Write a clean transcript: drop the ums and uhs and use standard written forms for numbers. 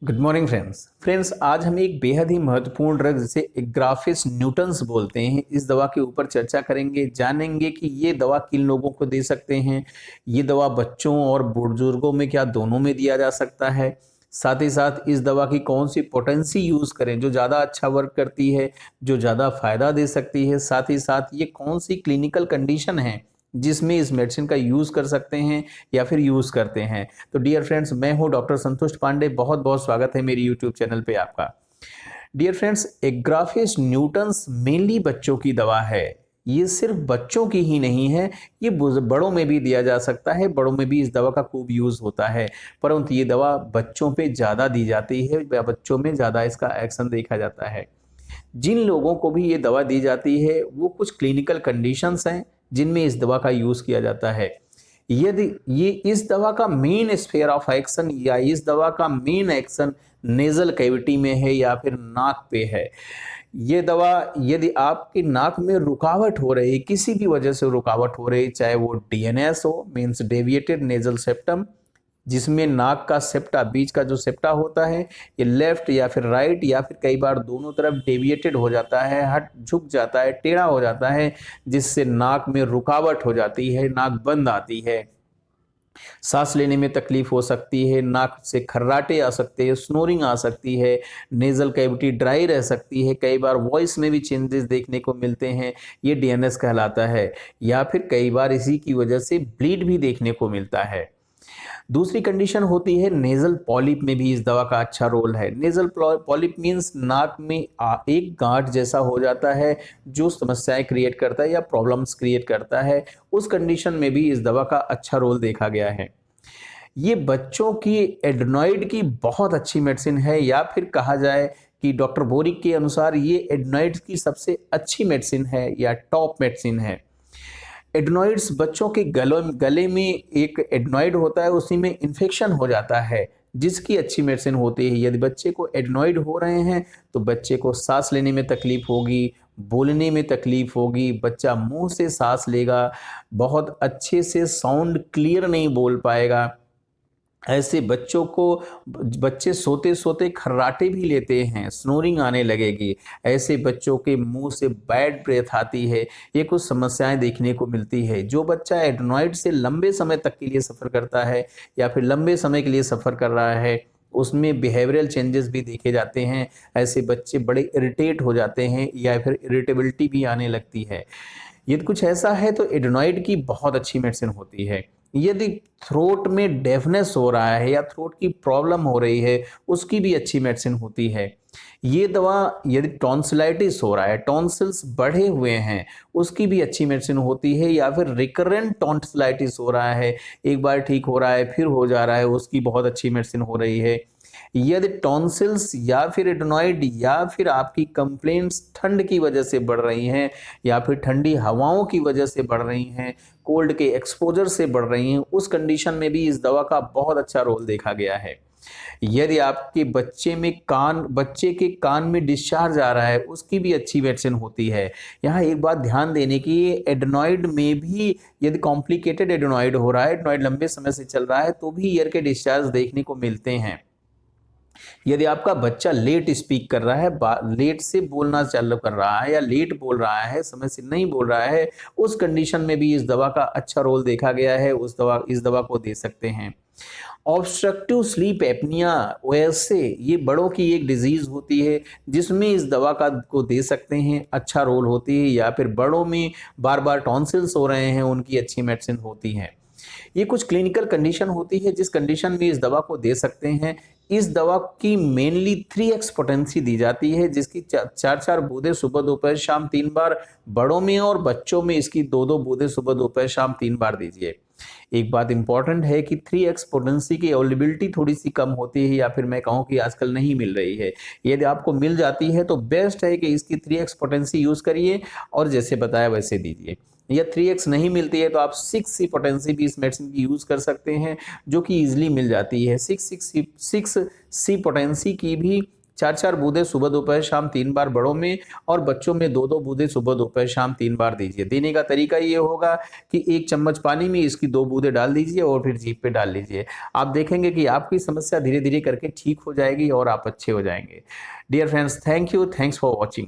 Good morning friends आज हम एक बेहद ही महत्वपूर्ण ड्रग जिसे ग्राफिस न्यूटन्स बोलते हैं इस दवा के ऊपर चर्चा करेंगे। जानेंगे कि ये दवा किन लोगों को दे सकते हैं, ये दवा बच्चों और बुजुर्गों में क्या दोनों में दिया जा सकता है। साथ ही साथ इस दवा की कौन सी पोटेंसी यूज करें जो ज़्यादा अच्छा वर्क करती है, जो ज़्यादा फायदा दे सकती है। साथ ही साथ ये कौन सी क्लिनिकल कंडीशन है जिसमें इस मेडिसिन का यूज कर सकते हैं या फिर यूज करते हैं। तो डियर फ्रेंड्स, मैं हूं डॉक्टर संतुष्ट पांडे। बहुत बहुत स्वागत है मेरी यूट्यूब चैनल पे आपका। डियर फ्रेंड्स, एग्राफिस न्यूटन्स मेनली बच्चों की दवा है। ये सिर्फ बच्चों की ही नहीं है, ये बड़ों में भी दिया जा सकता है। बड़ों में भी इस दवा का खूब यूज होता है, परंतु ये दवा बच्चों पे ज़्यादा दी जाती है या बच्चों में ज़्यादा इसका एक्शन देखा जाता है। जिन लोगों को भी ये दवा दी जाती है वो कुछ क्लिनिकल कंडीशंस हैं जिनमें इस दवा का यूज किया जाता है। यदि ये इस दवा का मेन स्फेयर ऑफ एक्शन या इस दवा का मेन एक्शन नेजल कैविटी में है या फिर नाक पे है। ये दवा यदि आपकी नाक में रुकावट हो रही, किसी भी वजह से रुकावट हो रही, चाहे वो डीएनएस हो, मीन्स डेविएटेड नेजल सेप्टम, जिसमें नाक का सेप्टा, बीच का जो सेप्टा होता है, ये लेफ्ट या फिर राइट या फिर कई बार दोनों तरफ डेविएटेड हो जाता है, हट झुक जाता है, टेढ़ा हो जाता है, जिससे नाक में रुकावट हो जाती है, नाक बंद आती है, सांस लेने में तकलीफ हो सकती है, नाक से खर्राटे आ सकते हैं, स्नोरिंग आ सकती है, नेजल कैविटी ड्राई रह सकती है, कई बार वॉइस में भी चेंजेस देखने को मिलते हैं, ये डीएनएस कहलाता है। या फिर कई बार इसी की वजह से ब्लीड भी देखने को मिलता है। दूसरी कंडीशन होती है नेजल पॉलिप में भी इस दवा का अच्छा रोल है। नेजल पॉलिप मीन्स नाक में एक गांठ जैसा हो जाता है जो समस्याएं क्रिएट करता है या प्रॉब्लम्स क्रिएट करता है। उस कंडीशन में भी इस दवा का अच्छा रोल देखा गया है। ये बच्चों की एडनॉइड की बहुत अच्छी मेडिसिन है, या फिर कहा जाए कि डॉक्टर बोरिक के अनुसार ये एडनॉइड की सबसे अच्छी मेडिसिन है या टॉप मेडिसिन है। एडनॉइड्स बच्चों के गले में एक एडनॉइड होता है, उसी में इन्फेक्शन हो जाता है, जिसकी अच्छी मेडिसिन होती है। यदि बच्चे को एडनॉइड हो रहे हैं तो बच्चे को सांस लेने में तकलीफ होगी, बोलने में तकलीफ होगी, बच्चा मुंह से सांस लेगा, बहुत अच्छे से साउंड क्लियर नहीं बोल पाएगा। ऐसे बच्चों को बच्चे सोते सोते खर्राटे भी लेते हैं, स्नोरिंग आने लगेगी, ऐसे बच्चों के मुंह से बैड ब्रेथ आती है। ये कुछ समस्याएं देखने को मिलती है। जो बच्चा एडनॉइड से लंबे समय तक के लिए सफ़र करता है या फिर लंबे समय के लिए सफ़र कर रहा है, उसमें बिहेवियरल चेंजेस भी देखे जाते हैं। ऐसे बच्चे बड़े इरिटेट हो जाते हैं या फिर इरिटेबिलिटी भी आने लगती है। यदि कुछ ऐसा है तो एडेनॉइड की बहुत अच्छी मेडिसिन होती है। यदि थ्रोट में डेफनेस हो रहा है या थ्रोट की प्रॉब्लम हो रही है, उसकी भी अच्छी मेडिसिन होती है। ये दवा यदि टॉन्सिलाइटिस हो रहा है, टॉन्सिल्स बढ़े हुए हैं, उसकी भी अच्छी मेडिसिन होती है। या फिर रिकरेंट टॉन्सिलाइटिस हो रहा है, एक बार ठीक हो रहा है फिर हो जा रहा है, उसकी बहुत अच्छी मेडिसिन हो रही है। यदि टॉन्सिल्स या फिर एडेनॉइड या फिर आपकी कंप्लेंट्स ठंड की वजह से बढ़ रही हैं या फिर ठंडी हवाओं की वजह से बढ़ रही हैं, कोल्ड के एक्सपोजर से बढ़ रही हैं, उस कंडीशन में भी इस दवा का बहुत अच्छा रोल देखा गया है। यदि आपके बच्चे के कान में डिस्चार्ज आ रहा है, उसकी भी अच्छी मेडिसिन होती है। यहाँ एक बात ध्यान देने की, एडेनॉइड में भी यदि कॉम्प्लिकेटेड एडेनॉइड हो रहा है, एडेनॉइड लंबे समय से चल रहा है, तो भी ईयर के डिस्चार्ज देखने को मिलते हैं। यदि आपका बच्चा लेट स्पीक कर रहा है, लेट से बोलना चालू कर रहा है या लेट बोल रहा है, समय से नहीं बोल रहा है, उस कंडीशन में भी इस दवा का अच्छा रोल देखा गया है। इस दवा को दे सकते हैं। ऑब्स्ट्रक्टिव स्लीप एपनिया, वैसे ये बड़ों की एक डिजीज होती है जिसमें इस दवा को दे सकते हैं, अच्छा रोल होती है। या फिर बड़ों में बार बार टॉन्सिल्स हो रहे हैं, उनकी अच्छी मेडिसिन होती है। ये कुछ क्लिनिकल कंडीशन होती है जिस कंडीशन में इस दवा को दे सकते हैं। इस दवा की मेनली 3x पोटेंसी दी जाती है, जिसकी 4-4 बूंदें सुबह दोपहर शाम 3 बार बड़ों में, और बच्चों में इसकी 2-2 बूंदें सुबह दोपहर शाम 3 बार दीजिए। एक बात इंपॉर्टेंट है कि 3x पोटेंसी की अवेलेबिलिटी थोड़ी सी कम होती है, या फिर मैं कहूँ कि आजकल नहीं मिल रही है। यदि आपको मिल जाती है तो बेस्ट है कि इसकी 3x पोटेंसी यूज करिए और जैसे बताया वैसे दीजिए। या 3x नहीं मिलती है तो आप 6C पोटेंसी भी इस मेडिसिन की यूज कर सकते हैं, जो कि इजीली मिल जाती है। 6C पोटेंसी की भी 4-4 बूंदे सुबह दोपहर शाम 3 बार बड़ों में, और बच्चों में 2-2 बूंदे सुबह दोपहर शाम 3 बार दीजिए। देने का तरीका ये होगा कि 1 चम्मच पानी में इसकी 2 बूंदे डाल दीजिए और फिर जीभ पे डाल लीजिए। आप देखेंगे कि आपकी समस्या धीरे-धीरे करके ठीक हो जाएगी और आप अच्छे हो जाएंगे। Dear friends, thank you, thanks for watching.